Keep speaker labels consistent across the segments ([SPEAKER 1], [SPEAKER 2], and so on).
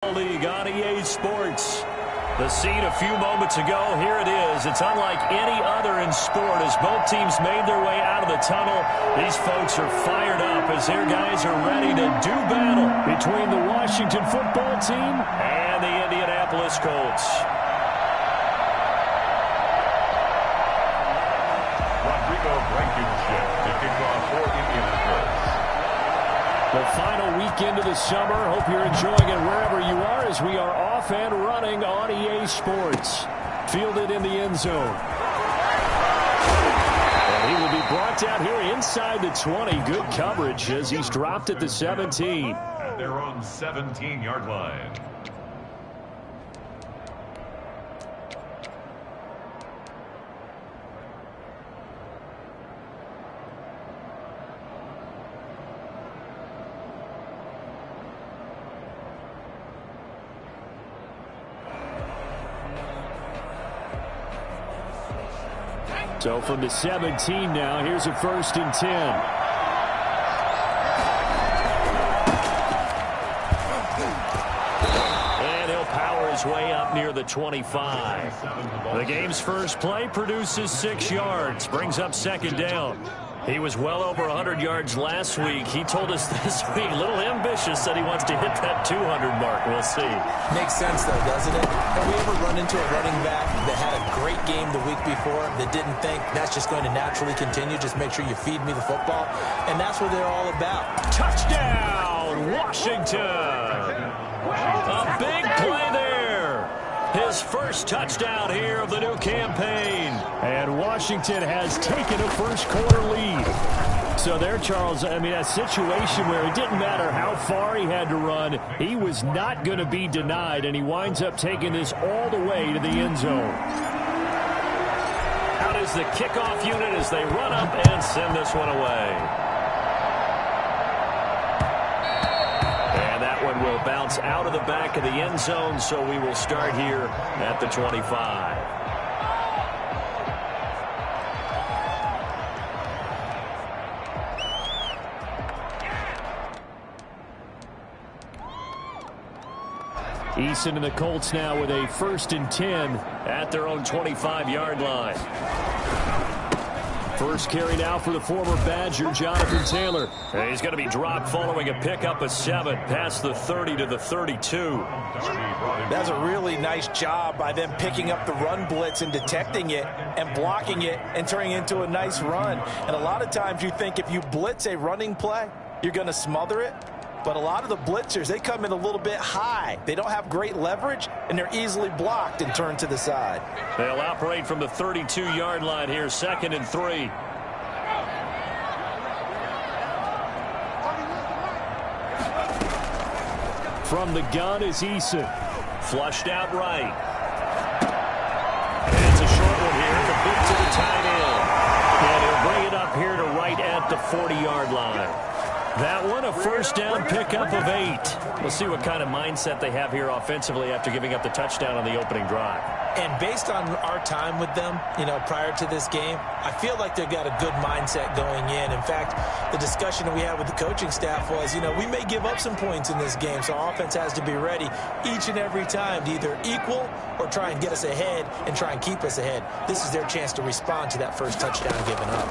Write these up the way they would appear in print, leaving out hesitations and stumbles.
[SPEAKER 1] League on EA Sports. The scene a few moments ago, here it is. It's unlike any other in sport as both teams made their way out of the tunnel. These folks are fired up as their guys are ready to do battle between the Washington football team and the Indianapolis Colts.
[SPEAKER 2] Rodrigo Blankenship to kick off for Indianapolis.
[SPEAKER 1] The final weekend of the summer. Hope you're enjoying it wherever you are as we are off and running on EA Sports. Fielded in the end zone. And he will be brought down here inside the 20. Good coverage as he's dropped at the 17.
[SPEAKER 2] At their own 17-yard line.
[SPEAKER 1] So from the 17 now, here's a 1st and 10. And he'll power his way up near the 25. The game's first play produces 6 yards, brings up 2nd down. He was well over 100 yards last week. He told us this week, a little ambitious, that he wants to hit that 200 mark. We'll see.
[SPEAKER 3] Makes sense, though, doesn't it? Have we ever run into a running back that had a great game the week before that didn't think that's just going to naturally continue? Just make sure you feed me the football. And that's what they're all about.
[SPEAKER 1] Touchdown, Washington. A big play there. His first touchdown here of the new campaign. And Washington has taken a first-quarter lead. So there, Charles, I mean, a situation where it didn't matter how far he had to run, he was not going to be denied, and he winds up taking this all the way to the end zone. Out is the kickoff unit as they run up and send this one away. Will bounce out of the back of the end zone, so we will start here at the 25. Eason and the Colts now with a 1st and 10 at their own 25-yard line. First carry now for the former Badger, Jonathan Taylor. And he's going to be dropped following a pickup of 7 past the 30 to the 32.
[SPEAKER 3] That's a really nice job by them picking up the run blitz and detecting it and blocking it and turning it into a nice run. And a lot of times you think if you blitz a running play, you're going to smother it. But a lot of the blitzers, they come in a little bit high. They don't have great leverage, and they're easily blocked and turned to the side.
[SPEAKER 1] They'll operate from the 32-yard line here, 2nd and 3. From the gun is Eason. Flushed out right. And it's a short one here, complete to the tight end. And he'll bring it up here to right at the 40-yard line. That one, a 1st down pickup of 8. We'll see what kind of mindset they have here offensively after giving up the touchdown on the opening drive.
[SPEAKER 3] And based on our time with them, prior to this game, I feel like they've got a good mindset going in. In fact, the discussion that we had with the coaching staff was, we may give up some points in this game, so our offense has to be ready each and every time to either equal or try and get us ahead and try and keep us ahead. This is their chance to respond to that first touchdown given up.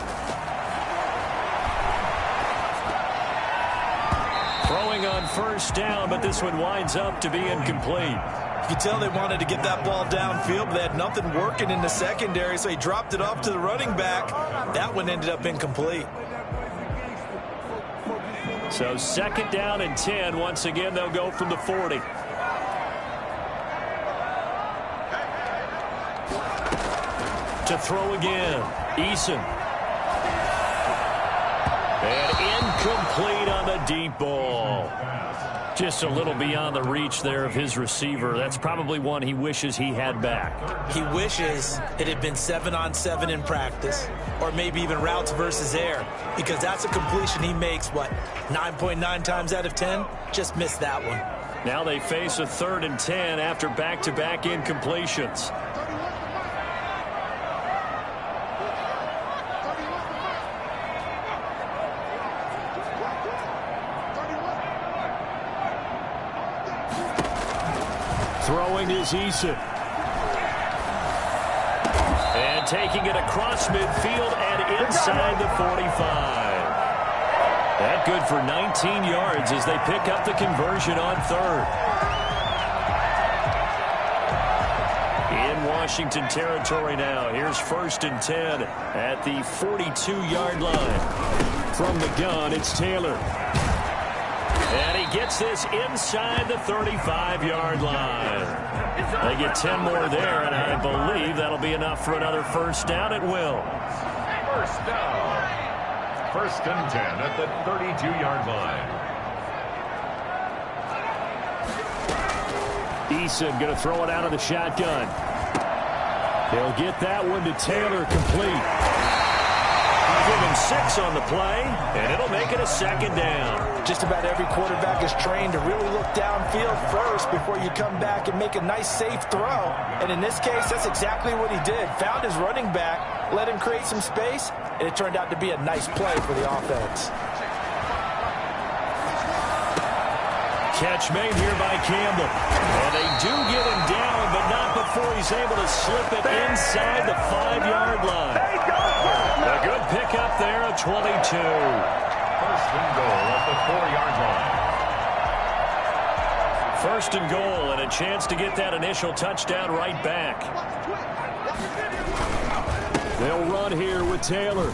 [SPEAKER 1] Throwing on 1st down, but this one winds up to be incomplete.
[SPEAKER 3] You can tell they wanted to get that ball downfield, but they had nothing working in the secondary, so he dropped it off to the running back. That one ended up incomplete.
[SPEAKER 1] So 2nd down and 10. Once again, they'll go from the 40. To throw again, Eason. And incomplete on the deep ball. Just a little beyond the reach there of his receiver. That's probably one he wishes he had back.
[SPEAKER 3] He wishes it had been 7-on-7 in practice, or maybe even routes versus air, because that's a completion he makes, 9.9 times out of 10? Just missed that one.
[SPEAKER 1] Now they face a 3rd and 10 after back-to-back incompletions. Throwing is Eason. And taking it across midfield and inside the 45. That good for 19 yards as they pick up the conversion on third. In Washington territory now. Here's 1st and 10 at the 42-yard line. From the gun, it's Taylor. And he gets this inside the 35-yard line. They get 10 more there, and I believe that'll be enough for another first down. It will.
[SPEAKER 2] First down. 1st and 10 at the 32-yard line.
[SPEAKER 1] Eason going to throw it out of the shotgun. He'll get that one to Taylor, complete. Give him 6 on the play, and it'll make it a 2nd down.
[SPEAKER 3] Just about every quarterback is trained to really look downfield first before you come back and make a nice, safe throw. And in this case, that's exactly what he did. Found his running back, let him create some space, and it turned out to be a nice play for the offense.
[SPEAKER 1] Catch made here by Campbell. And they do get him down, but not before he's able to slip it inside the 5-yard line. A good pickup there at 22.
[SPEAKER 2] 1st and goal at the 4-yard line.
[SPEAKER 1] 1st and goal and a chance to get that initial touchdown right back. They'll run here with Taylor.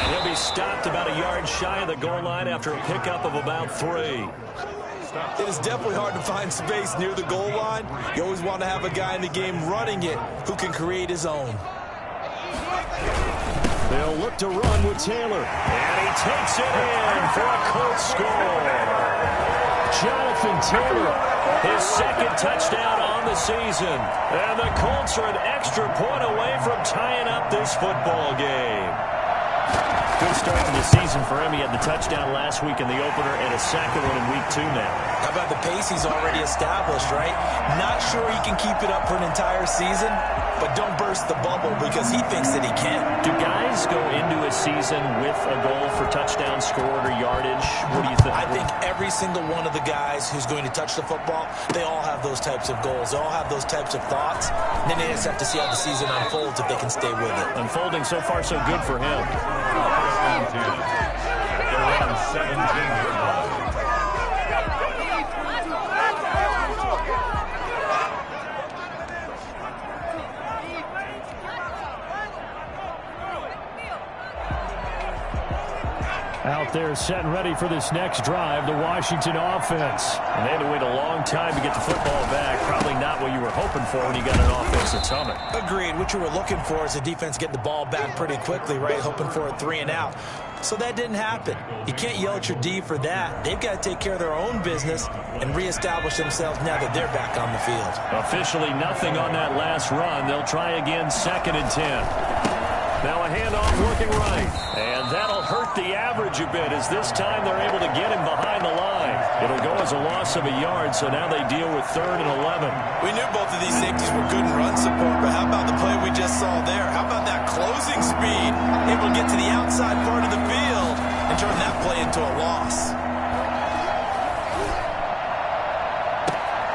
[SPEAKER 1] And he'll be stopped about a yard shy of the goal line after a pickup of about 3.
[SPEAKER 3] It is definitely hard to find space near the goal line. You always want to have a guy in the game running it who can create his own.
[SPEAKER 1] They'll look to run with Taylor. And he takes it in for a Colts score. Jonathan Taylor, his 2nd touchdown on the season. And the Colts are an extra point away from tying up this football game. Good start to the season for him. He had the touchdown last week in the opener and a 2nd one in week 2 now.
[SPEAKER 3] How about the pace he's already established, right? Not sure he can keep it up for an entire season, but don't burst the bubble because he thinks that he can.
[SPEAKER 1] Do guys go into a season with a goal for touchdown scored or yardage? What do you think?
[SPEAKER 3] I think every single one of the guys who's going to touch the football, they all have those types of goals. They all have those types of thoughts. And then they just have to see how the season unfolds if they can stay with it.
[SPEAKER 1] Unfolding so far so good for him.
[SPEAKER 2] Around 17-yard line.
[SPEAKER 1] Out there set and ready for this next drive, the Washington offense. And they had to wait a long time to get the football back. Probably not what you were hoping for when you got an offense that's humming.
[SPEAKER 3] Agreed. What you were looking for is the defense getting the ball back pretty quickly, right? Hoping for a 3 and out. So that didn't happen. You can't yell at your D for that. They've got to take care of their own business and reestablish themselves now that they're back on the field.
[SPEAKER 1] Officially nothing on that last run. They'll try again 2nd and 10. Now a handoff working right. And that'll hurt the average a bit as this time they're able to get him behind the line. It'll go as a loss of a yard, so now they deal with 3rd and 11.
[SPEAKER 3] We knew both of these safeties were good in run support, but how about the play we just saw there? How about that closing speed? Able to get to the outside part of the field and turn that play into a loss.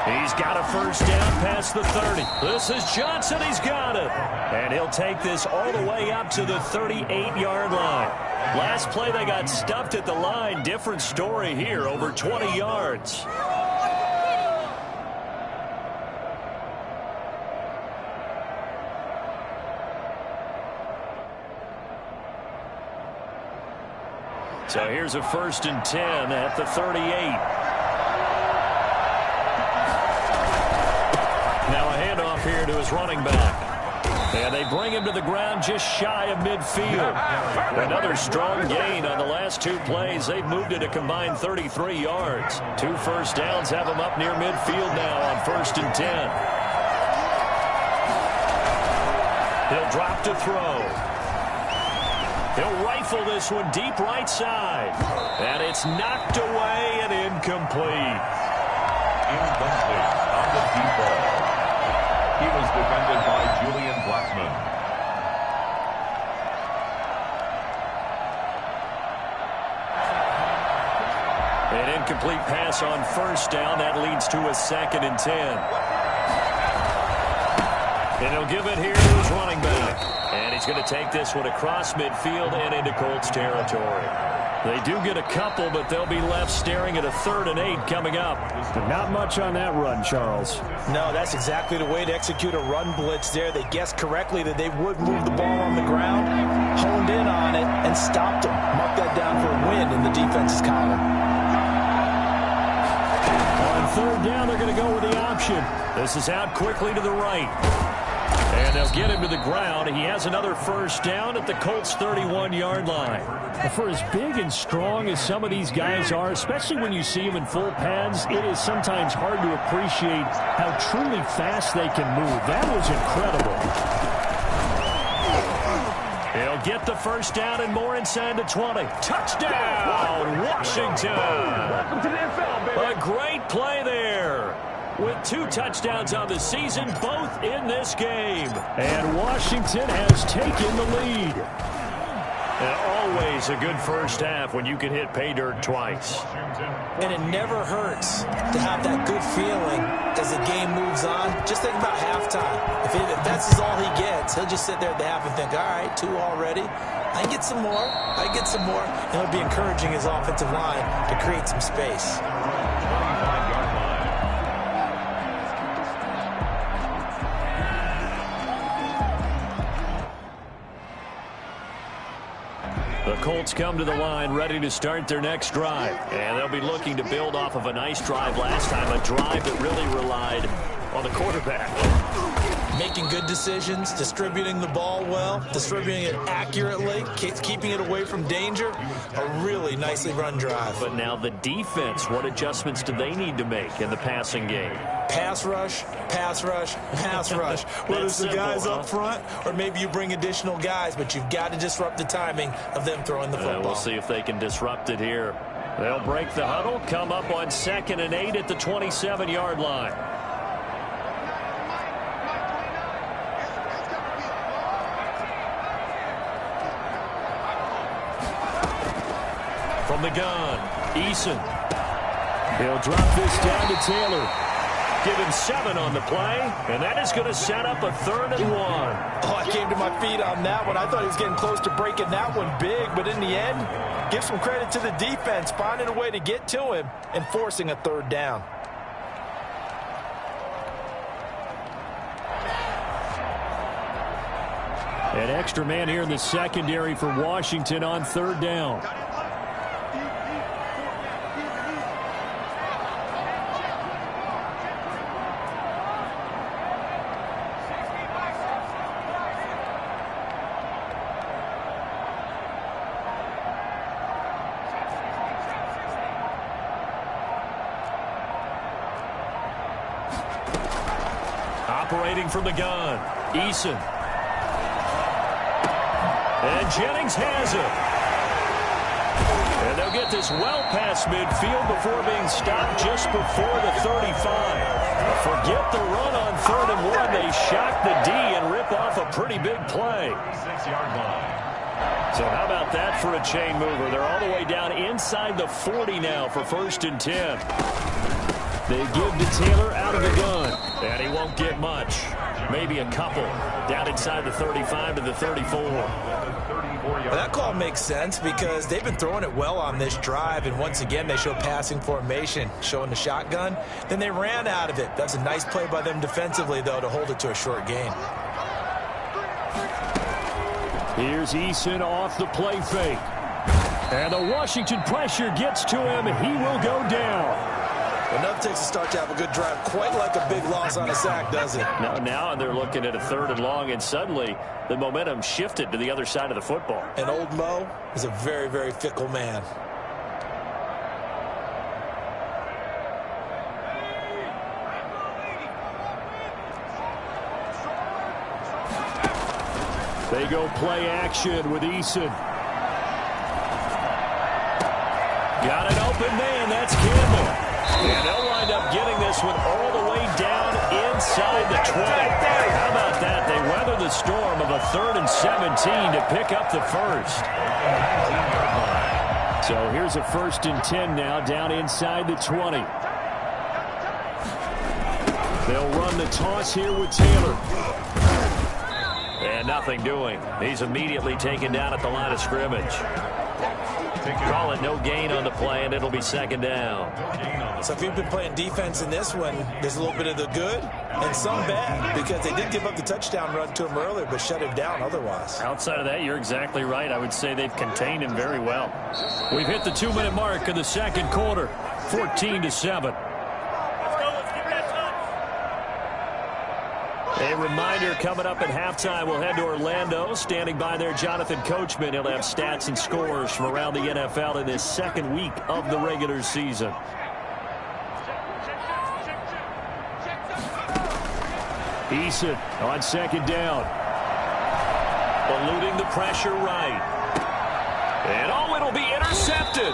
[SPEAKER 1] He's got a first down past the 30. This is Johnson. He's got it. And he'll take this all the way up to the 38-yard line. Last play, they got stuffed at the line. Different story here, over 20 yards. So here's a 1st and 10 at the 38. Now a handoff here to his running back. And they bring him to the ground just shy of midfield. Another strong gain on the last 2 plays. They've moved it a combined 33 yards. 2 first downs have them up near midfield now on 1st and 10. He'll drop to throw. He'll rifle this one deep right side. And it's knocked away and incomplete.
[SPEAKER 2] Incomplete on the deep ball. He was defended by Julian Blackman.
[SPEAKER 1] An incomplete pass on first down. That leads to a 2nd and 10. And he'll give it here to his running back. And he's going to take this one across midfield and into Colts territory. They do get a couple, but they'll be left staring at a 3rd and 8 coming up.
[SPEAKER 4] Not much on that run, Charles.
[SPEAKER 3] No, that's exactly the way to execute a run blitz there. They guessed correctly that they would move the ball on the ground, honed in on it, and stopped them. Mark that down for a win in the defense's column.
[SPEAKER 1] On 3rd down, they're going to go with the option. This is out quickly to the right. And they'll get him to the ground. He has another first down at the Colts' 31-yard line.
[SPEAKER 4] For as big and strong as some of these guys are, especially when you see them in full pads, it is sometimes hard to appreciate how truly fast they can move. That was incredible.
[SPEAKER 1] He'll get the first down and more inside the 20. Touchdown, Washington.
[SPEAKER 2] Welcome to the NFL, baby.
[SPEAKER 1] A great play there. With 2 touchdowns on the season, both in this game.
[SPEAKER 4] And Washington has taken the lead.
[SPEAKER 1] And always a good first half when you can hit pay dirt twice.
[SPEAKER 3] And it never hurts to have that good feeling as the game moves on. Just think about halftime. If that's all he gets, he'll just sit there at the half and think, all right, 2 already. I get some more. I get some more. And he'll be encouraging his offensive line to create some space.
[SPEAKER 2] 25-yard line.
[SPEAKER 1] The Colts come to the line ready to start their next drive. And they'll be looking to build off of a nice drive last time, a drive that really relied on the quarterback.
[SPEAKER 3] Making good decisions, distributing the ball well, distributing it accurately, keeping it away from danger. A really nicely run drive.
[SPEAKER 1] But now the defense, what adjustments do they need to make in the passing game?
[SPEAKER 3] Pass rush, pass rush, pass rush. Whether it's the guys up front or maybe you bring additional guys, but you've got to disrupt the timing of them throwing the football.
[SPEAKER 1] We'll see if they can disrupt it here. They'll break the huddle, come up on 2nd and 8 at the 27-yard line. From the gun, Eason.
[SPEAKER 4] He'll drop this down to Taylor.
[SPEAKER 1] Give him 7 on the play, and that is going to set up a 3rd and 1.
[SPEAKER 3] Oh, I came to my feet on that one. I thought he was getting close to breaking that one big, but in the end, give some credit to the defense, finding a way to get to him and forcing a 3rd down.
[SPEAKER 4] An extra man here in the secondary for Washington on 3rd down.
[SPEAKER 1] Operating from the gun, Eason. And Jennings has it. And they'll get this well past midfield before being stopped just before the 35. Forget the run on 3rd and 1. They shock the D and rip off a pretty big play.
[SPEAKER 2] 6-yard line.
[SPEAKER 1] So how about that for a chain mover? They're all the way down inside the 40 now for 1st and 10. They give to Taylor out of the gun. And he won't get much. Maybe a couple. Down inside the 35 to the 34.
[SPEAKER 3] Well, that call makes sense because they've been throwing it well on this drive. And once again, they show passing formation, showing the shotgun. Then they ran out of it. That's a nice play by them defensively, though, to hold it to a short gain.
[SPEAKER 4] Here's Eason off the play fake. And the Washington pressure gets to him. He will go down.
[SPEAKER 3] Enough takes a start to have a good drive. Quite like a big loss on a sack, does it?
[SPEAKER 1] Now they're looking at a 3rd and long, and suddenly the momentum shifted to the other side of the football.
[SPEAKER 3] And old Mo is a very, very fickle man.
[SPEAKER 4] They go play action with Eason.
[SPEAKER 1] Got an open man. That's Campbell. And they'll wind up getting this one all the way down inside the 20. How about that? They weather the storm of a 3rd and 17 to pick up the first.
[SPEAKER 4] So here's a 1st and 10 now, down inside the 20. They'll run the toss here with Taylor.
[SPEAKER 1] And nothing doing. He's immediately taken down at the line of scrimmage. Call it no gain on the play, and it'll be 2nd down.
[SPEAKER 3] So if you've been playing defense in this one, there's a little bit of the good and some bad, because they did give up the touchdown run to him earlier, but shut him down otherwise.
[SPEAKER 4] Outside of that, you're exactly right. I would say they've contained him very well. We've hit the 2-minute mark in the 2nd quarter, 14-7. A reminder coming up at halftime, we'll head to Orlando. Standing by there, Jonathan Coachman. He'll have stats and scores from around the NFL in this 2nd week of the regular season. Eason on 2nd down.
[SPEAKER 1] Eluding the pressure right. And it'll be intercepted.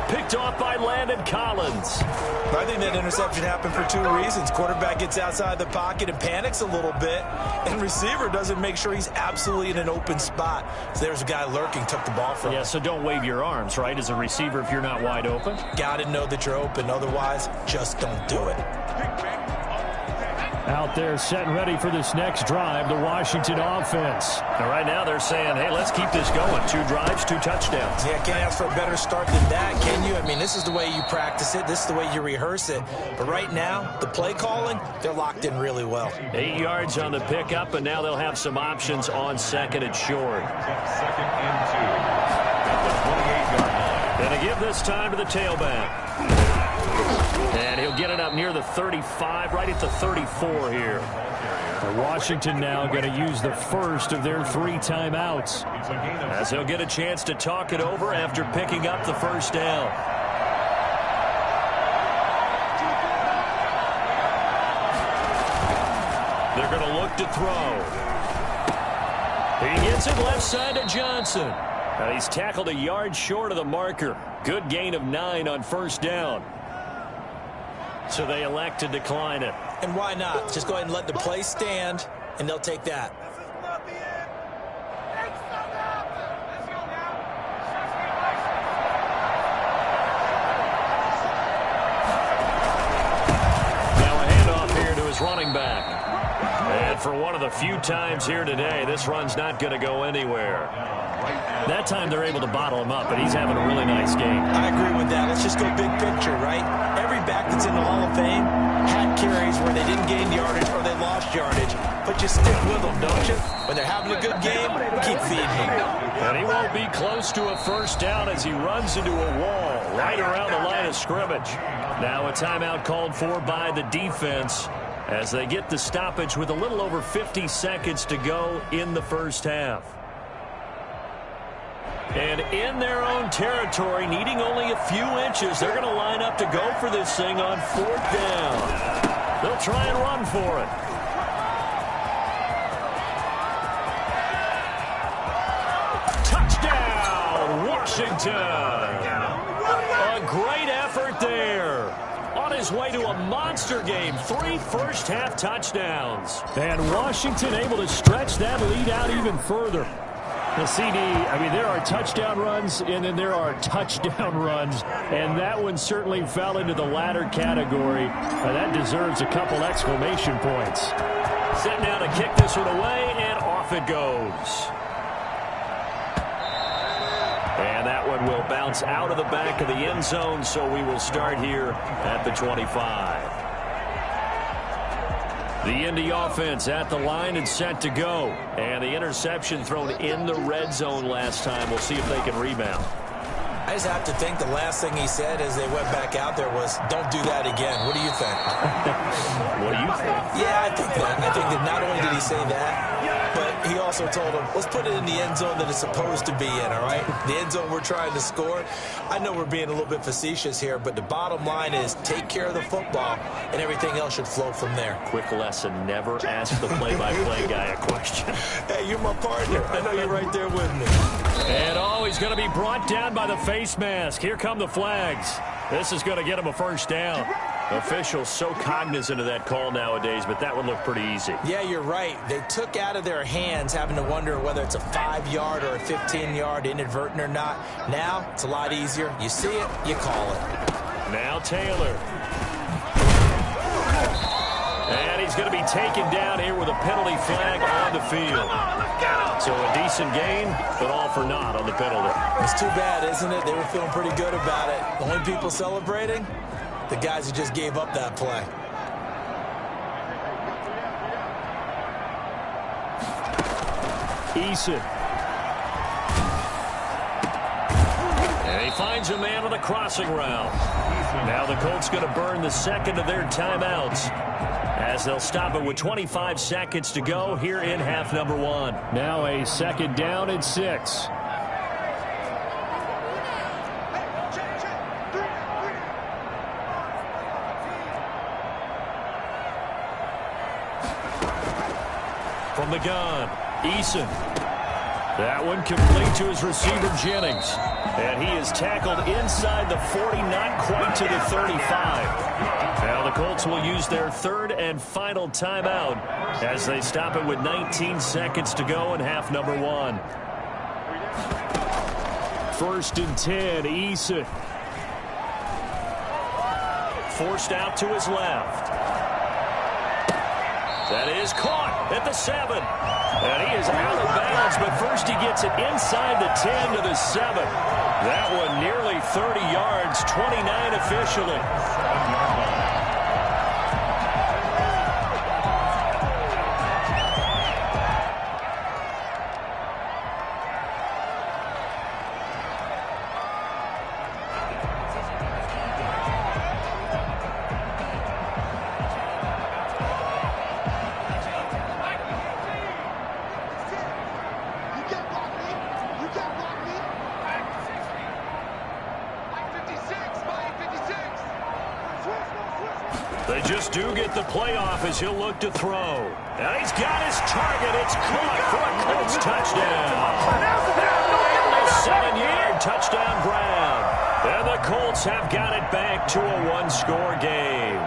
[SPEAKER 1] Picked off by Landon Collins.
[SPEAKER 3] I think that interception happened for 2 reasons. Quarterback gets outside the pocket and panics a little bit, and receiver doesn't make sure he's absolutely in an open spot. So there's a guy lurking, took the ball from him.
[SPEAKER 4] Yeah, so don't wave your arms, right, as a receiver if you're not wide open.
[SPEAKER 3] Got to know that you're open. Otherwise, just don't do it.
[SPEAKER 4] Out there set and ready for this next drive, the Washington offense.
[SPEAKER 1] And right now they're saying, hey, let's keep this going. 2 drives, 2 touchdowns.
[SPEAKER 3] Yeah, can't ask for a better start than that, can you? I mean, this is the way you practice it. This is the way you rehearse it. But right now, the play calling, they're locked in really well.
[SPEAKER 1] 8 yards on the pickup, and now they'll have some options on 2nd and short.
[SPEAKER 2] 2nd and 2 at the 28-yard line.
[SPEAKER 1] And to give this time to the tailback. And he'll get it up near the 35, right at the 34 here.
[SPEAKER 4] Washington now going to use the first of their 3 timeouts.
[SPEAKER 1] As he'll get a chance to talk it over after picking up the 1st down. They're going to look to throw. He gets it left side to Johnson. And he's tackled a yard short of the marker. Good gain of 9 on 1st down. So they elect to decline it.
[SPEAKER 3] And why not? Just go ahead and let the play stand, and they'll take that.
[SPEAKER 1] Now a handoff here to his running back. And for one of the few times here today, this run's not going to go anywhere.
[SPEAKER 4] That time they're able to bottle him up, but he's having a really nice game.
[SPEAKER 3] I agree with that. Let's just go big picture, right? Every back that's in the Hall of Fame had carries where they didn't gain yardage or they lost yardage. But you stick with them, don't you? When they're having a good game, keep feeding them.
[SPEAKER 1] And he won't be close to a 1st down as he runs into a wall right around the line of scrimmage. Now a timeout called for by the defense as they get the stoppage with a little over 50 seconds to go in the 1st half. And in their own territory, needing only a few inches, they're going to line up to go for this thing on 4th down. They'll try and run for it. Touchdown, Washington! A great effort there. On his way to a monster game, 3 first-half touchdowns.
[SPEAKER 4] And Washington able to stretch that lead out even further. The CD, I mean, there are touchdown runs, and then there are touchdown runs, and that one certainly fell into the latter category. That deserves a couple exclamation points.
[SPEAKER 1] Set now to kick this one away, and off it goes. And that one will bounce out of the back of the end zone, so we will start here at the 25. The Indy offense at the line and set to go. And the interception thrown in the red zone last time. We'll see if they can rebound.
[SPEAKER 3] I just have to think the last thing he said as they went back out there was, don't do that again. What do you think?
[SPEAKER 1] What do you think?
[SPEAKER 3] Yeah, I think that. I think that not only did he say that, but he also told him, let's put it in the end zone that it's supposed to be in, all right? The end zone we're trying to score. I know we're being a little bit facetious here, but the bottom line is take care of the football, and everything else should flow from there.
[SPEAKER 1] Quick lesson, never ask the play-by-play guy a question.
[SPEAKER 3] Hey, you're my partner. I know you're right there with me.
[SPEAKER 1] And he's going to be brought down by the face mask. Here come the flags. This is going to get him a 1st down. Officials so cognizant of that call nowadays, but that would look pretty easy.
[SPEAKER 3] Yeah, you're right. They took out of their hands having to wonder whether it's a 5-yard or a 15-yard, inadvertent or not. Now, it's a lot easier. You see it, you call it.
[SPEAKER 1] Now Taylor. And he's going to be taken down here with a penalty flag on the field. So a decent gain, but all for naught on the penalty.
[SPEAKER 3] It's too bad, isn't it? They were feeling pretty good about it. The only people celebrating, the guys who just gave up that play.
[SPEAKER 4] Eason.
[SPEAKER 1] And he finds a man on the crossing route. Now the Colts going to burn the second of their timeouts as they'll stop it with 25 seconds to go here in half number 1.
[SPEAKER 4] Now a second down and 6.
[SPEAKER 1] From the gun, Eason. That one complete to his receiver, Jennings. And he is tackled inside the 40, not quite to the 35. Now the Colts will use their third and final timeout as they stop it with 19 seconds to go in half number 1.
[SPEAKER 4] First and 10, Eason.
[SPEAKER 1] Forced out to his left. That is caught at the 7. And he is out of bounds, but first he gets it inside the 10 to the 7. That one nearly 30 yards, 29 officially. They just do get the playoff as he'll look to throw. And he's got his target. It's caught for a Colts touchdown. A 7-yard touchdown grab. And the Colts have got it back to a 1-score game.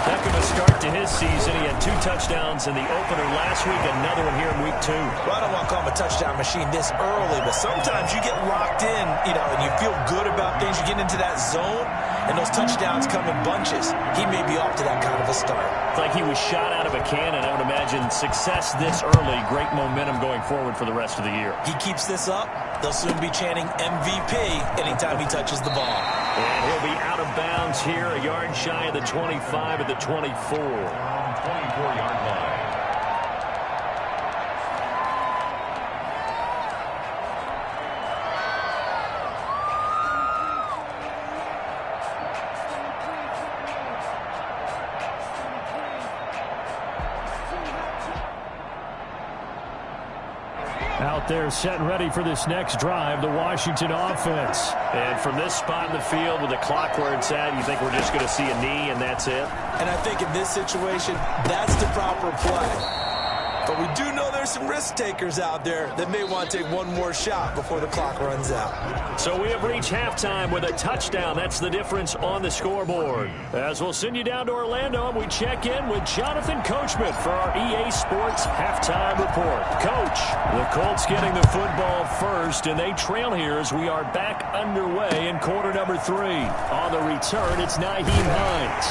[SPEAKER 1] Heck of a start to his season. He had 2 touchdowns in the opener last week, another one here in week 2.
[SPEAKER 3] Well, I don't want to call him a touchdown machine this early, but sometimes you get locked in, and you feel good about things. You get into that zone, and those touchdowns come in bunches. He may be off to that kind of a start.
[SPEAKER 1] It's like he was shot out of a cannon. I would imagine success this early, great momentum going forward for the rest of the year.
[SPEAKER 3] He keeps this up, they'll soon be chanting MVP anytime he touches the ball.
[SPEAKER 1] And he'll be out of bounds here, a yard shy of the 25 at the 24.
[SPEAKER 2] 24-yard line.
[SPEAKER 4] Out there set and ready for this next drive, the Washington offense.
[SPEAKER 1] And from this spot in the field with the clock where it's at, you think we're just going to see a knee and that's it?
[SPEAKER 3] And I think in this situation, that's the proper play. But we do know there's some risk takers out there that may want to take one more shot before the clock runs out.
[SPEAKER 1] So we have reached halftime with a touchdown. That's the difference on the scoreboard. As we'll send you down to Orlando, and we check in with Jonathan Coachman for our EA Sports Halftime Report. Coach, the Colts getting the football first, and they trail here as we are back underway in quarter number 3. On the return, it's Nyheim Hines.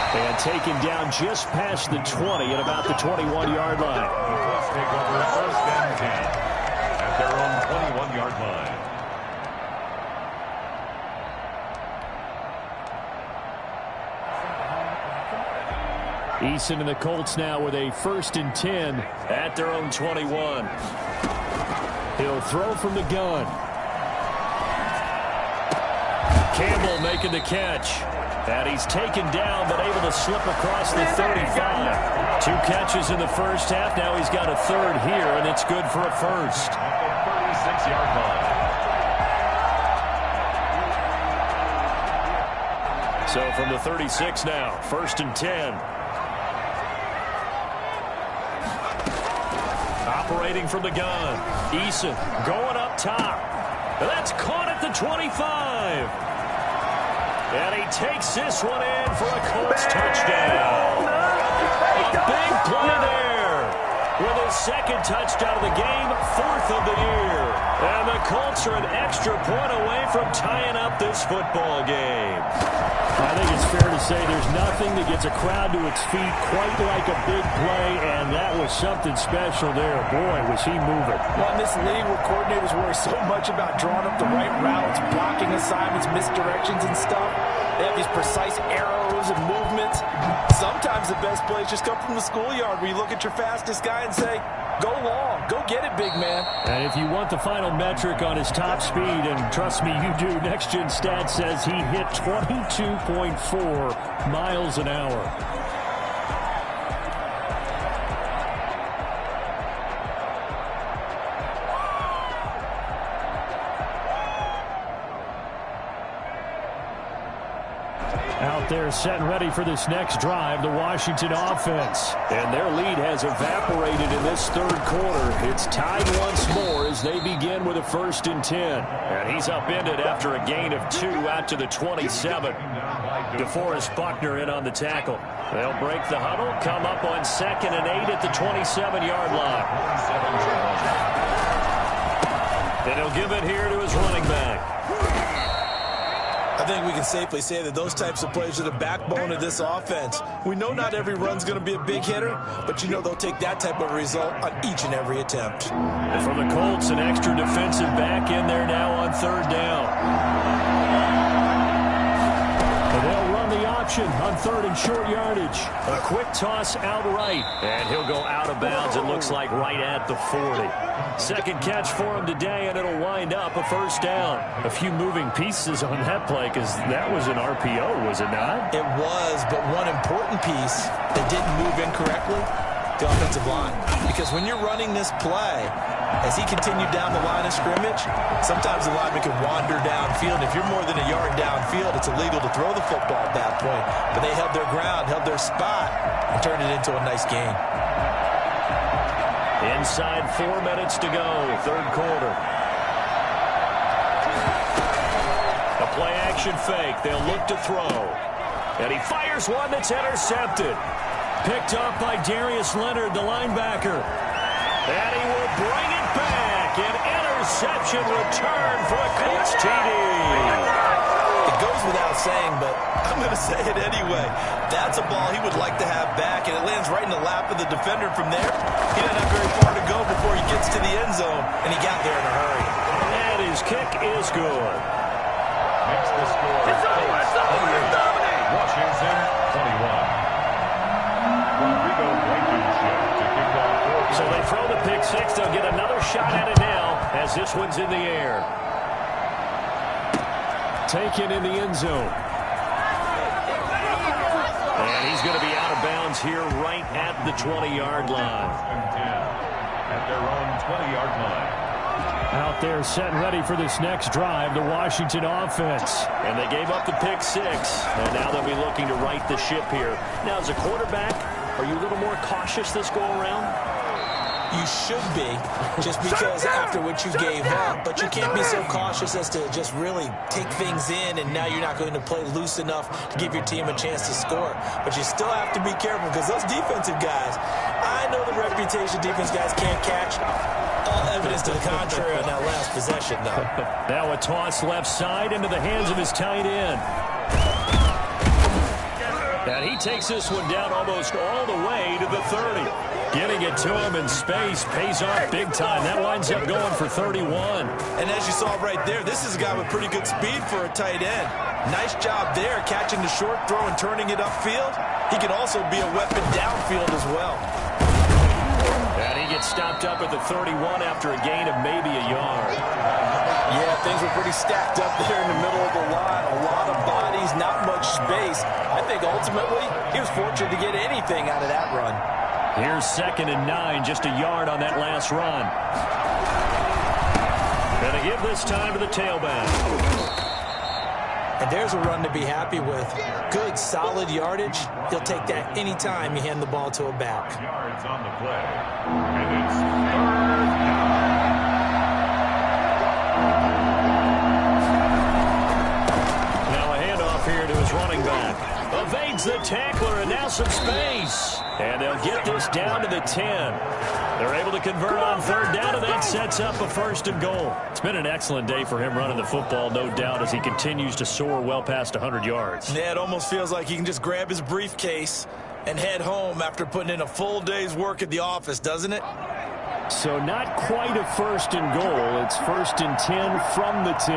[SPEAKER 1] And taken down just past the 20 at about the 21-yard line.
[SPEAKER 2] Let's take over first and 10 at their own 21-yard line.
[SPEAKER 4] Eason and the Colts now with a first and 10
[SPEAKER 1] at their own 21.
[SPEAKER 4] He'll throw from the gun.
[SPEAKER 1] Campbell making the catch. And he's taken down, but able to slip across the 35. 2 catches in the first half. Now he's got a third here, and it's good for a first.
[SPEAKER 2] 36-yard line.
[SPEAKER 1] So from the 36 now, first and 10. Operating from the gun. Eason going up top. That's caught at the 25. And he takes this one in for a Colts touchdown. A big play there. With his second touchdown of the game, 4th of the year. And the Colts are an extra point away from tying up this football game.
[SPEAKER 4] I think it's fair to say there's nothing that gets a crowd to its feet quite like a big play, and that was something special there. Boy, was he moving.
[SPEAKER 3] Well, in this league where coordinators worry so much about drawing up the right routes, blocking assignments, misdirections and stuff, they have these precise arrows and movements. Sometimes the best plays just come from the schoolyard where you look at your fastest guy and say, go long, go get it, big man.
[SPEAKER 4] And if you want the final metric on his top speed, and trust me, you do, Next Gen Stats says he hit 22.4 miles an hour. Out there set and ready for this next drive, the Washington offense.
[SPEAKER 1] And their lead has evaporated in this third quarter. It's tied once more as they begin with a 1st and 10. And he's upended after a gain of 2 out to the 27. DeForest Buckner in on the tackle. They'll break the huddle, come up on 2nd and 8 at the 27-yard line. And he'll give it here to his running back.
[SPEAKER 3] I think we can safely say that those types of plays are the backbone of this offense. We know not every run's going to be a big hitter, but you know they'll take that type of result on each and every attempt.
[SPEAKER 1] And for the Colts, an extra defensive back in there now on 3rd down.
[SPEAKER 4] And they'll run the option on 3rd and short yardage.
[SPEAKER 1] A quick toss outright, and he'll go out of bounds, it looks like, right at the 40. Second catch for him today, and it'll wind up a 1st down.
[SPEAKER 4] A few moving pieces on that play, because that was an RPO, was it not?
[SPEAKER 3] It was, but one important piece that didn't move incorrectly, the offensive line. Because when you're running this play, as he continued down the line of scrimmage, sometimes the lineman can wander downfield. If you're more than a yard downfield, it's illegal to throw the football at that point. But they held their ground, held their spot, and turned it into a nice gain.
[SPEAKER 1] Inside 4 minutes to go, 3rd quarter. A play-action fake. They'll look to throw. And he fires one that's intercepted. Picked up by Darius Leonard, the linebacker. And he will bring it back. An interception return for a Colts TD.
[SPEAKER 3] It goes without saying, but I'm going to say it anyway. That's a ball he would like to have back, and it lands right in the lap of the defender from there. He doesn't have very far to go before he gets to the end zone, and he got there in a hurry.
[SPEAKER 1] And his kick is good.
[SPEAKER 2] Makes the score.
[SPEAKER 5] It's over.
[SPEAKER 2] Washington 21. Rodrigo Blankenship to kick off.
[SPEAKER 1] So they throw the pick six. They'll get another shot at it now as this one's in the air.
[SPEAKER 4] Taken in the end zone.
[SPEAKER 1] And he's going to be out of bounds here right at the 20-yard line.
[SPEAKER 2] At their own 20-yard line.
[SPEAKER 4] Out there set and ready for this next drive, the Washington offense.
[SPEAKER 1] And they gave up the pick six. And now they'll be looking to right the ship here. Now, as a quarterback, are you a little more cautious this go-around?
[SPEAKER 3] You should be, just because after what you gave up. But you can't be so cautious as to just really take things in, and now you're not going to play loose enough to give your team a chance to score. But you still have to be careful, because those defensive guys, I know the reputation defense guys can't catch. All evidence to the contrary on that last possession, though.
[SPEAKER 1] Now a toss left side into the hands of his tight end. And he takes this one down almost all the way to the 30. Getting it to him in space pays off big time. That winds up going for 31.
[SPEAKER 3] And as you saw right there, this is a guy with pretty good speed for a tight end. Nice job there, catching the short throw and turning it upfield. He can also be a weapon downfield as well.
[SPEAKER 1] And he gets stopped up at the 31 after a gain of maybe a yard.
[SPEAKER 3] Yeah, things were pretty stacked up there in the middle of the line. A lot of bodies, not much space. I think ultimately he was fortunate to get anything out of that run.
[SPEAKER 1] Here's 2nd and 9, just a yard on that last run. Gonna give this time to the tailback.
[SPEAKER 3] And there's a run to be happy with. Good, solid yardage. He'll take that anytime you hand the ball to a back.
[SPEAKER 2] Yards on the play. And it's 3rd down.
[SPEAKER 1] Now a handoff here Evades the tackler, and now some space. And they'll get this down to the 10. They're able to convert on third down, and that sets up a 1st and goal. It's been an excellent day for him running the football, no doubt, as he continues to soar well past 100 yards.
[SPEAKER 3] Yeah, it almost feels like he can just grab his briefcase and head home after putting in a full day's work at the office, doesn't it?
[SPEAKER 4] So not quite a 1st and goal. It's 1st and 10 from the 10.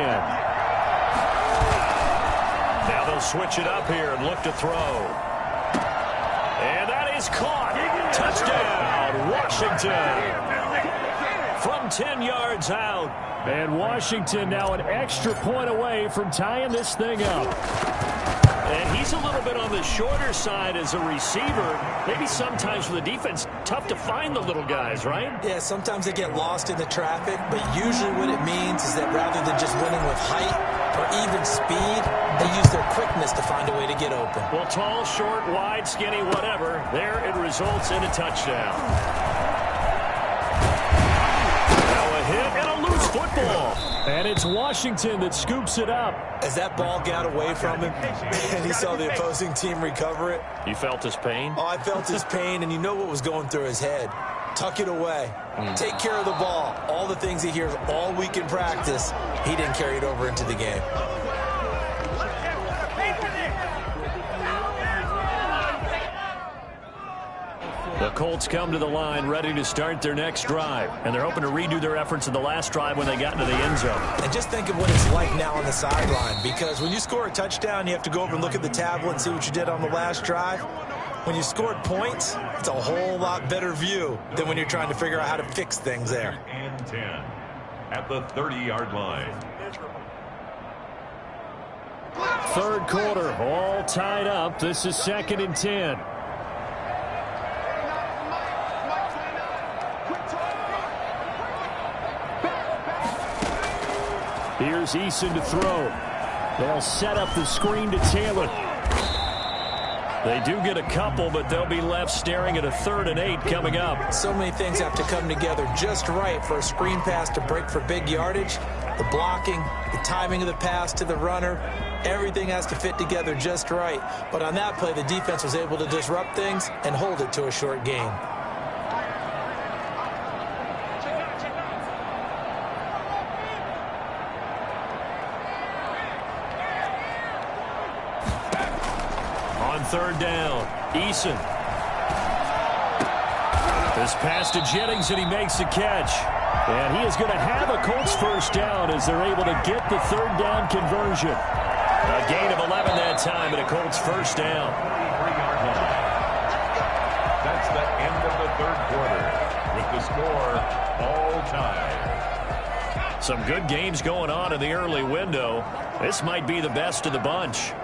[SPEAKER 1] Now they'll switch it up here and look to throw. And that is caught. Touchdown, Washington. From 10 yards out.
[SPEAKER 4] And Washington now an extra point away from tying this thing up.
[SPEAKER 1] And he's a little bit on the shorter side as a receiver. Maybe sometimes for the defense, tough to find the little guys, right?
[SPEAKER 3] Yeah, sometimes they get lost in the traffic, but usually what it means is that rather than just winning with height or even speed, they use their quickness to find a way to get open.
[SPEAKER 1] Well, tall, short, wide, skinny, whatever, there it results in a touchdown. Now a hit and a loose football.
[SPEAKER 4] And it's Washington that scoops it up.
[SPEAKER 3] As that ball got away from him and he saw the opposing team recover it.
[SPEAKER 1] You felt his pain?
[SPEAKER 3] Oh, I felt his pain, and you know what was going through his head. Tuck it away. Take care of the ball. All the things he hears all week in practice, he didn't carry it over into the game.
[SPEAKER 1] The Colts come to the line ready to start their next drive, and they're hoping to redo their efforts in the last drive when they got into the end zone.
[SPEAKER 3] And just think of what it's like now on the sideline, because when you score a touchdown, you have to go over and look at the tablet and see what you did on the last drive. When you scored points, it's a whole lot better view than when you're trying to figure out how to fix things there.
[SPEAKER 2] And 10 at the 30-yard line.
[SPEAKER 4] Third quarter, all tied up. This is 2nd and 10. Here's Eason to throw. They'll set up the screen to Taylor.
[SPEAKER 1] They do get a couple, but they'll be left staring at a 3rd and 8 coming up.
[SPEAKER 3] So many things have to come together just right for a screen pass to break for big yardage. The blocking, the timing of the pass to the runner, everything has to fit together just right. But on that play, the defense was able to disrupt things and hold it to a short gain.
[SPEAKER 1] Third down, Eason. This pass to Jennings, and he makes the catch. And he is going to have a Colts first down as they're able to get the 3rd down conversion. A gain of 11 that time, and a Colts first down.
[SPEAKER 2] That's the end of the 3rd quarter with the score all tied.
[SPEAKER 1] Some good games going on in the early window. This might be the best of the bunch.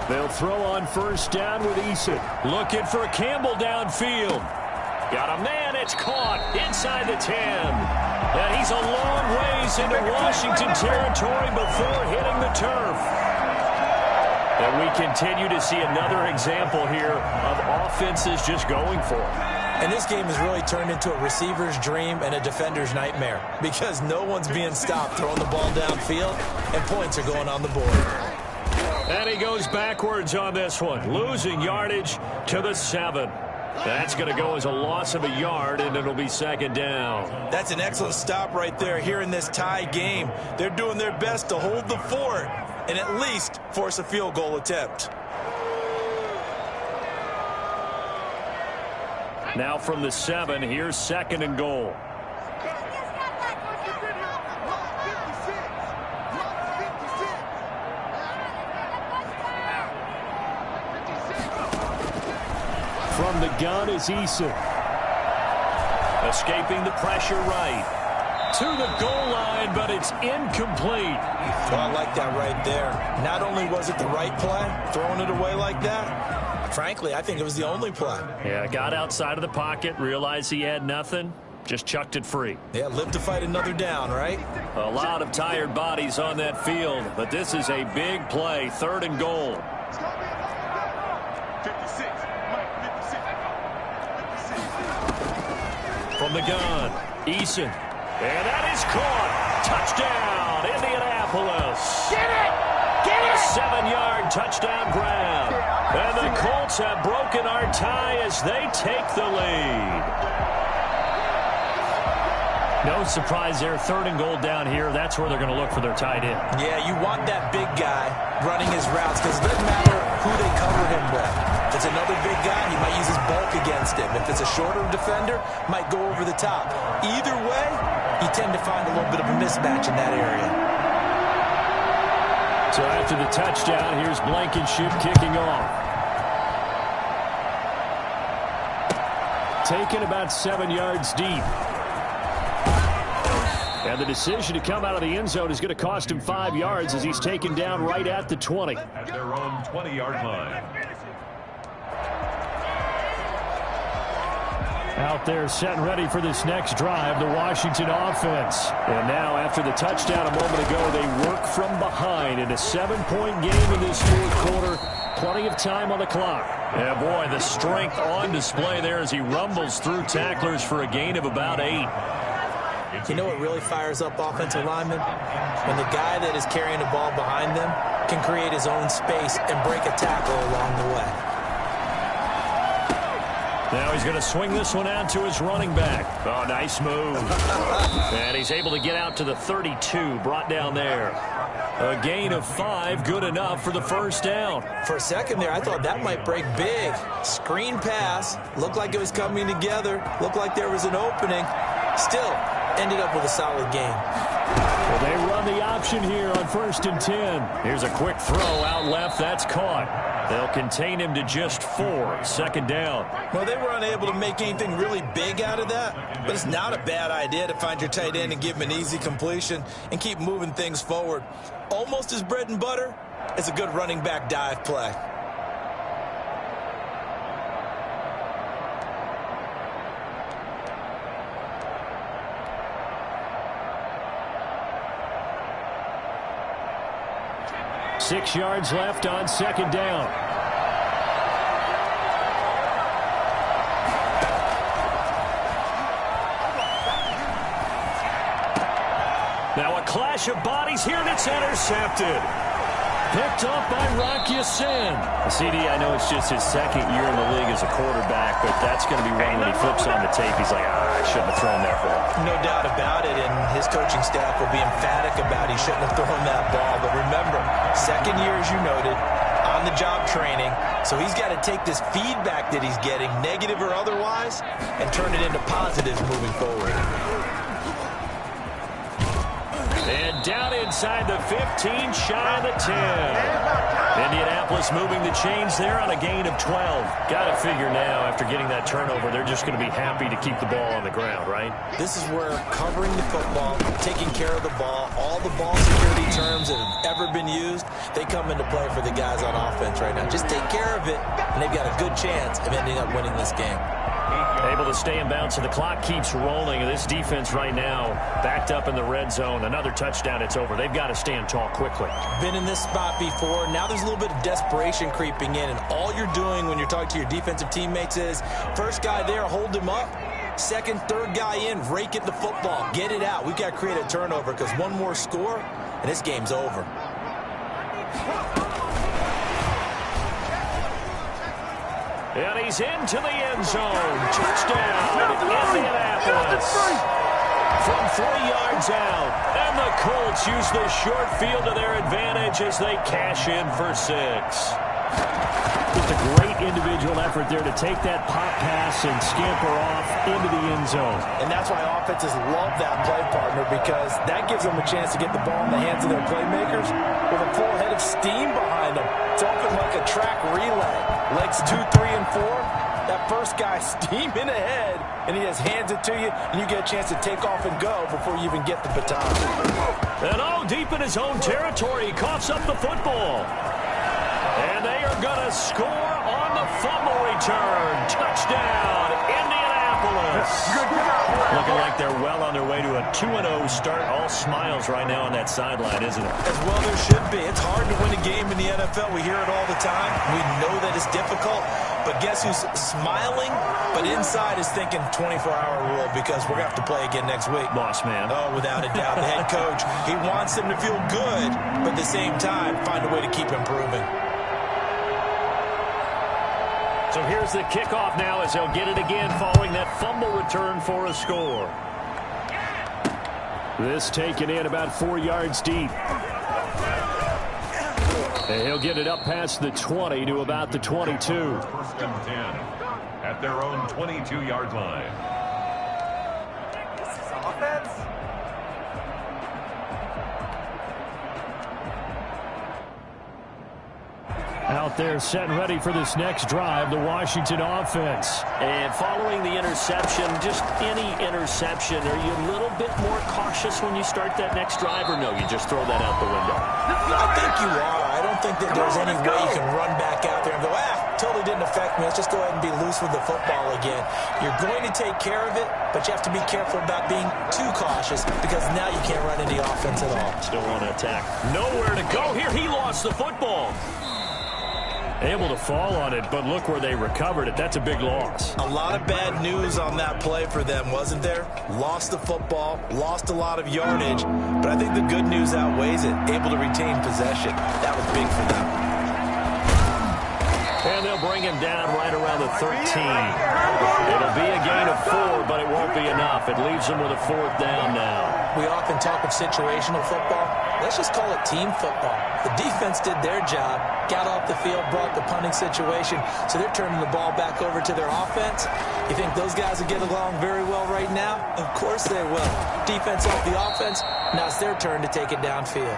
[SPEAKER 4] They'll throw on first down with Eason.
[SPEAKER 1] Looking for Campbell downfield. Got a man, it's caught inside the 10. And he's a long ways into Washington territory before hitting the turf. And we continue to see another example here of offenses just going for it.
[SPEAKER 3] And this game has really turned into a receiver's dream and a defender's nightmare because no one's being stopped throwing the ball downfield, and points are going on the board.
[SPEAKER 1] And he goes backwards on this one, losing yardage to the 7. That's going to go as a loss of a yard, and it'll be 2nd down.
[SPEAKER 3] That's an excellent stop right there here in this tie game. They're doing their best to hold the fort and at least force a field goal attempt.
[SPEAKER 1] Now from the 7, here's 2nd and goal.
[SPEAKER 4] From the gun is Eason.
[SPEAKER 1] Escaping the pressure right. To the goal line, but it's incomplete.
[SPEAKER 3] Oh, I like that right there. Not only was it the right play, throwing it away like that, frankly, I think it was the only play.
[SPEAKER 1] Yeah, got outside of the pocket, realized he had nothing, Just chucked it free.
[SPEAKER 3] Yeah, live to fight another down, right?
[SPEAKER 1] A lot of tired bodies on that field, but this is a big play, 3rd and goal. From the gun, Eason. And that is caught. Touchdown, Indianapolis.
[SPEAKER 5] Get it! Get
[SPEAKER 1] A
[SPEAKER 5] it!
[SPEAKER 1] 7-yard touchdown grab. And the Colts have broken our tie as they take the lead. No surprise there, 3rd and goal down here. That's where they're going to look for their tight end.
[SPEAKER 3] Yeah, you want that big guy running his routes because it doesn't matter who they cover him with. If it's another big guy, he might use his bulk against him. If it's a shorter defender, might go over the top. Either way, you tend to find a little bit of a mismatch in that area.
[SPEAKER 4] So after the touchdown, here's Blankenship kicking off. Taken about 7 yards deep. And the decision to come out of the end zone is going to cost him 5 yards as he's taken down right at the 20.
[SPEAKER 2] At their own 20-yard line.
[SPEAKER 4] Out there set and ready for this next drive, the Washington offense. And now after the touchdown a moment ago, they work from behind in a 7-point game in this 4th quarter. Plenty of time on the clock.
[SPEAKER 1] Yeah, boy, the strength on display there as he rumbles through tacklers for a gain of about 8.
[SPEAKER 3] You know what really fires up offensive linemen? When the guy that is carrying the ball behind them can create his own space and break a tackle along the way.
[SPEAKER 1] Now he's going to swing this one out to his running back. Oh, nice move. And he's able to get out to the 32, brought down there. A gain of 5, good enough for the 1st down.
[SPEAKER 3] For a second there, I thought that might break big. Screen pass, looked like it was coming together, looked like there was an opening. Still, ended up with a solid game.
[SPEAKER 4] Well, they run the option here on 1st and 10.
[SPEAKER 1] Here's a quick throw out left. That's caught. They'll contain him to just 4. 2nd down.
[SPEAKER 3] Well, they were unable to make anything really big out of that, but it's not a bad idea to find your tight end and give him an easy completion and keep moving things forward. Almost as bread and butter as a good running back dive play.
[SPEAKER 4] Six yards left on 2nd down.
[SPEAKER 1] Now a clash of bodies here, and it's intercepted.
[SPEAKER 4] Picked off by Rock Ya-Sin.
[SPEAKER 1] CD, I know it's just his 2nd year in the league as a quarterback, but that's going to be one when he flips on the tape. He's like, I shouldn't have thrown that ball.
[SPEAKER 3] No doubt about it, and his coaching staff will be emphatic about he shouldn't have thrown that ball. But remember, 2nd year, as you noted, on-the-job training, so he's got to take this feedback that he's getting, negative or otherwise, and turn it into positives moving forward.
[SPEAKER 1] And down inside the 15, shy of the 10. Indianapolis moving the chains there on a gain of 12. Got to figure now, after getting that turnover, they're just going to be happy to keep the ball on the ground, right?
[SPEAKER 3] This is where covering the football, taking care of the ball, all the ball security terms that have ever been used, they come into play for the guys on offense right now. Just take care of it, and they've got a good chance of ending up winning this game.
[SPEAKER 1] Able to stay in bounds, so the clock keeps rolling. And this defense right now backed up in the red zone. Another touchdown, it's over. They've got to stand tall quickly.
[SPEAKER 3] Been in this spot before. Now there's a little bit of desperation creeping in. And all you're doing when you're talking to your defensive teammates is, first guy there, hold him up. Second, third guy in, rake at the football. Get it out. We've got to create a turnover because one more score, and this game's over.
[SPEAKER 1] And he's into the end zone. Touchdown, Indianapolis. From 3 yards out. And the Colts use the short field to their advantage as they cash in for 6.
[SPEAKER 4] Just a great individual effort there to take that pop pass and scamper off into the end zone.
[SPEAKER 3] And that's why offenses love that play partner, because that gives them a chance to get the ball in the hands of their playmakers with a full head of steam behind them. It's often like a track relay. Legs 2, 3, and 4. That first guy steaming ahead, and he just hands it to you, and you get a chance to take off and go before you even get the baton.
[SPEAKER 1] And deep in his own territory, he coughs up the football. And they are going to score on the fumble return. Touchdown, Indianapolis. Indianapolis. Looking like they're well on their way to a 2-0 start. All smiles right now on that sideline, isn't it?
[SPEAKER 3] As well there should be. It's hard to win a game in the NFL. We hear it all the time. We know that it's difficult. But guess who's smiling? But inside is thinking 24-hour rule because we're going to have to play again next week.
[SPEAKER 1] Boss man.
[SPEAKER 3] Oh, without a doubt. The head coach, he wants them to feel good, but at the same time, find a way to keep improving.
[SPEAKER 1] So here's the kickoff now as they'll get it again following that fumble return for a score.
[SPEAKER 4] This taken in about 4 yards deep. And he'll get it up past the 20 to about the 22.
[SPEAKER 2] First and 10 at their own 22-yard line.
[SPEAKER 5] Offense.
[SPEAKER 4] Out there set and ready for this next drive, the Washington offense.
[SPEAKER 1] And following the interception, just any interception, are you a little bit more cautious when you start that next drive, or no, you just throw that out the window?
[SPEAKER 3] I think you are. I don't think that there's any way you can run back out there and go, totally didn't affect me. Let's just go ahead and be loose with the football again. You're going to take care of it, but you have to be careful about being too cautious because now you can't run any offense at all.
[SPEAKER 1] Still want to attack. Nowhere to go here. He lost the football.
[SPEAKER 4] Able to fall on it, but look where they recovered it. That's a big loss.
[SPEAKER 3] A lot of bad news on that play for them, wasn't there? Lost the football, lost a lot of yardage, but I think the good news outweighs it. Able to retain possession. That was big for them.
[SPEAKER 1] And they'll bring him down right around the 13. It'll be a gain of 4, but it won't be enough. It leaves them with a 4th down now.
[SPEAKER 3] We often talk of situational football. Let's just call it team football. The defense did their job, got off the field, brought the punting situation, so they're turning the ball back over to their offense. You think those guys will get along very well right now? Of course they will. Defense off the offense, now it's their turn to take it downfield.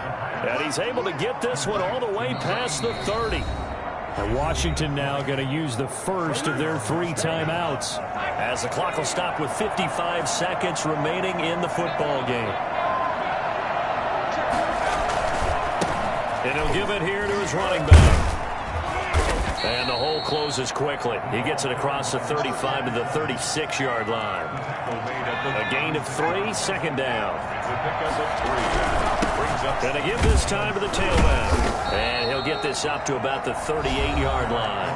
[SPEAKER 4] And he's able to get this one all the way past the 30. And Washington now going to use the first of their 3 timeouts.
[SPEAKER 1] As the clock will stop with 55 seconds remaining in the football game. And he'll give it here to his running back. And the hole closes quickly. He gets it across the 35 to the 36-yard line. A gain of 3, second down. And to give this time to the tailback. And he'll get this up to about the 38-yard line.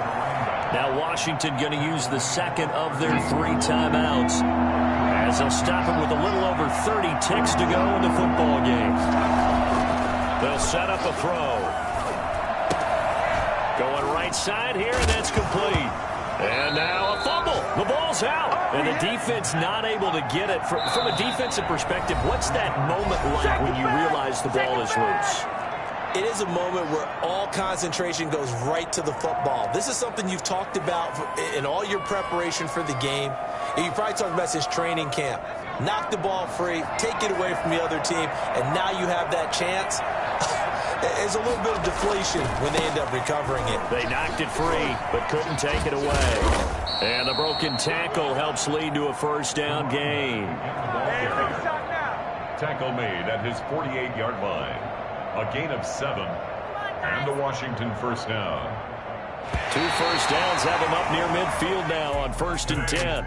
[SPEAKER 1] Now Washington going to use the second of their 3 timeouts as they'll stop him with a little over 30 ticks to go in the football game. They'll set up a throw. Going right side here, and that's complete. And now a fumble. The ball's out. And the defense not able to get it. From a defensive perspective, what's that moment like when you realize the ball is loose?
[SPEAKER 3] It is a moment where all concentration goes right to the football. This is something you've talked about in all your preparation for the game. You probably talked about since training camp. Knock the ball free, take it away from the other team, and now you have that chance. There's a little bit of deflation when they end up recovering it.
[SPEAKER 1] They knocked it free, but couldn't take it away. And the broken tackle helps lead to a first down gain.
[SPEAKER 2] Tackle made at his 48-yard line. A gain of 7, and a Washington first down.
[SPEAKER 1] 2 first downs have them up near midfield now on 1st and 10.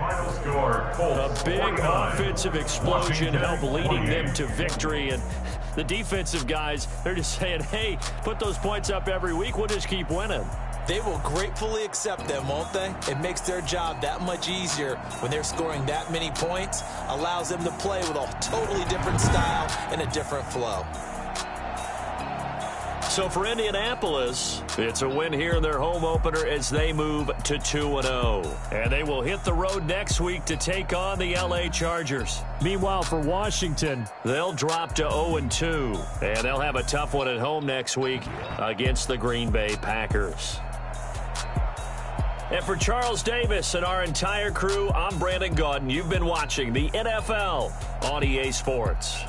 [SPEAKER 1] A big offensive explosion helped leading them to victory. And the defensive guys, they're just saying, hey, put those points up every week. We'll just keep winning.
[SPEAKER 3] They will gratefully accept them, won't they? It makes their job that much easier when they're scoring that many points. Allows them to play with a totally different style and a different flow.
[SPEAKER 1] So for Indianapolis, it's a win here in their home opener as they move to 2-0. And they will hit the road next week to take on the LA Chargers.
[SPEAKER 4] Meanwhile, for Washington,
[SPEAKER 1] they'll drop to 0-2. And they'll have a tough one at home next week against the Green Bay Packers. And for Charles Davis and our entire crew, I'm Brandon Gaudin. You've been watching the NFL on EA Sports.